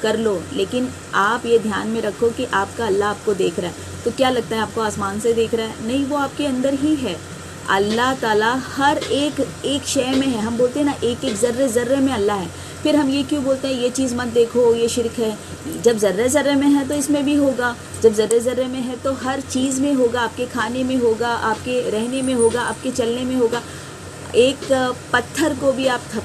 کر لو، لیکن آپ یہ دھیان میں رکھو کہ آپ کا اللہ آپ کو دیکھ رہا ہے. تو کیا لگتا ہے آپ کو آسمان سے دیکھ رہا ہے؟ نہیں، وہ آپ کے اندر ہی ہے. اللہ تعالیٰ ہر ایک شے میں ہے. ہم بولتے ہیں نا ایک ذرے میں اللہ ہے. پھر ہم یہ کیوں بولتے ہیں یہ چیز مت دیکھو یہ شرک ہے؟ جب ذرے میں ہے تو اس میں بھی ہوگا، جب ذرے میں ہے تو ہر چیز میں ہوگا، آپ کے کھانے میں ہوگا، آپ کے رہنے میں ہوگا، آپ کے چلنے میں ہوگا. ایک پتھر کو بھی آپ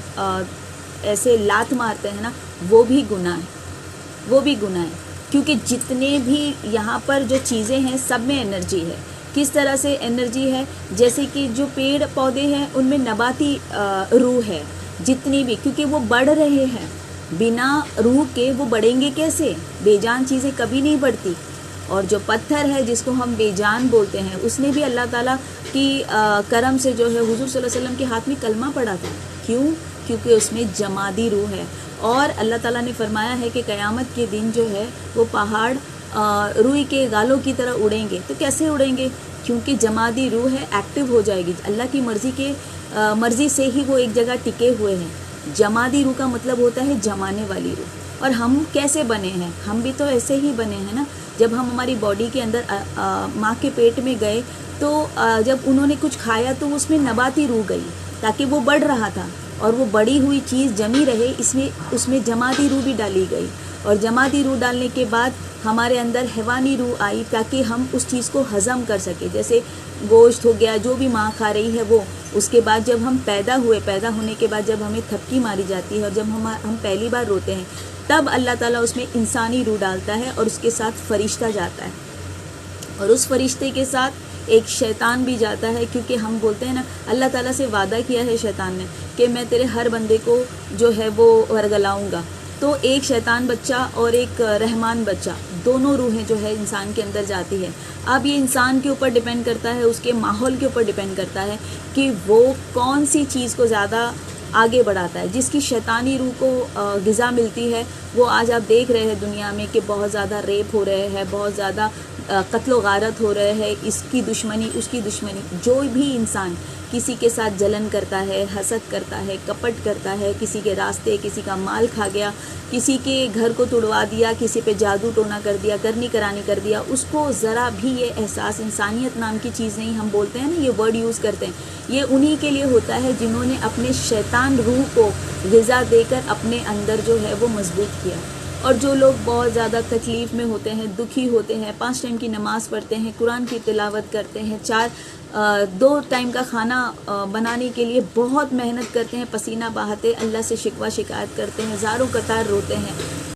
ایسے لات مارتے ہیں نا، وہ بھی گناہ ہے، وہ بھی گناہ ہے. کیونکہ جتنے بھی یہاں پر جو چیزیں ہیں سب میں انرجی ہے. کس طرح سے انرجی ہے؟ جیسے کہ جو پیڑ پودے ہیں ان میں نباتی روح ہے جتنی بھی، کیونکہ وہ بڑھ رہے ہیں. بنا روح کے وہ بڑھیں گے کیسے؟ بے جان چیزیں کبھی نہیں بڑھتی. اور جو پتھر ہے جس کو ہم بے جان بولتے ہیں، اس نے بھی اللہ تعالیٰ کی کرم سے جو ہے حضور صلی اللہ علیہ وسلم کے ہاتھ میں کلمہ پڑھا تھا. کیوں؟ کیونکہ اس میں جمادی روح ہے. اور اللہ تعالیٰ نے فرمایا ہے کہ قیامت کے دن جو ہے وہ پہاڑ روئی کے گالوں کی طرح اڑیں گے. تو کیسے اڑیں گے؟ کیونکہ جمادی روح ہے، ایکٹیو ہو جائے گی. اللہ کی مرضی سے ہی وہ ایک جگہ ٹکے ہوئے ہیں. جمادی روح کا مطلب ہوتا ہے جمانے والی روح. اور ہم کیسے بنے ہیں؟ ہم بھی تو ایسے ہی بنے ہیں نا. جب ہم ہماری باڈی کے اندر ماں کے پیٹ میں گئے تو جب انہوں نے کچھ کھایا تو اس میں نباتی روح گئی تاکہ وہ بڑھ رہا تھا، اور وہ بڑی ہوئی چیز جمی رہے، اس میں جمادی روح بھی ڈالی گئی. اور جمادی روح ڈالنے کے بعد ہمارے اندر حیوانی روح آئی تاکہ ہم اس چیز کو ہضم کر سکیں. جیسے گوشت ہو گیا، جو بھی ماں کھا رہی ہے وہ. اس کے بعد جب ہم پیدا ہونے کے بعد جب ہمیں تھپکی ماری جاتی ہے اور جب ہم پہلی بار روتے ہیں، تب اللہ تعالیٰ اس میں انسانی روح ڈالتا ہے اور اس کے ساتھ فرشتہ جاتا ہے. اور اس فرشتے کے ساتھ ایک شیطان بھی جاتا ہے، کیونکہ ہم بولتے ہیں نا اللہ تعالیٰ سے وعدہ کیا ہے شیطان نے کہ میں تیرے ہر بندے کو جو ہے وہ ورگلاؤں گا. تو ایک شیطان بچہ اور ایک رحمان بچہ، دونوں روحیں جو ہے انسان کے اندر جاتی ہے. اب یہ انسان کے اوپر ڈیپینڈ کرتا ہے، اس کے ماحول کے اوپر ڈیپینڈ کرتا ہے کہ وہ کون سی چیز کو زیادہ آگے بڑھاتا ہے. جس کی شیطانی روح کو غذا ملتی ہے، وہ آج آپ دیکھ رہے ہیں دنیا میں کہ بہت زیادہ ریپ ہو رہے ہیں، بہت زیادہ قتل و غارت ہو رہے ہیں. اس کی دشمنی اس کی دشمنی. جو بھی انسان کسی کے ساتھ جلن کرتا ہے، حسد کرتا ہے، کپٹ کرتا ہے، کسی کے راستے کسی کا مال کھا گیا، کسی کے گھر کو توڑوا دیا، کسی پہ جادو ٹونا کر دیا، کرنی کرانی کر دیا، اس کو ذرا بھی یہ احساس، انسانیت نام کی چیز نہیں. ہم بولتے ہیں نا یہ ورڈ یوز کرتے ہیں، یہ انہی کے لیے ہوتا ہے جنہوں نے اپنے شیطان روح کو غذا دے کر اپنے اندر جو ہے وہ مضبوط کیا. اور جو لوگ بہت زیادہ تکلیف میں ہوتے ہیں، دکھی ہوتے ہیں، 5 ٹائم کی نماز پڑھتے ہیں، قرآن کی تلاوت کرتے ہیں، 2 ٹائم کا کھانا بنانے کے لیے بہت محنت کرتے ہیں، پسینہ بہاتے، اللہ سے شکوہ شکایت کرتے ہیں، زاروں قطار روتے ہیں،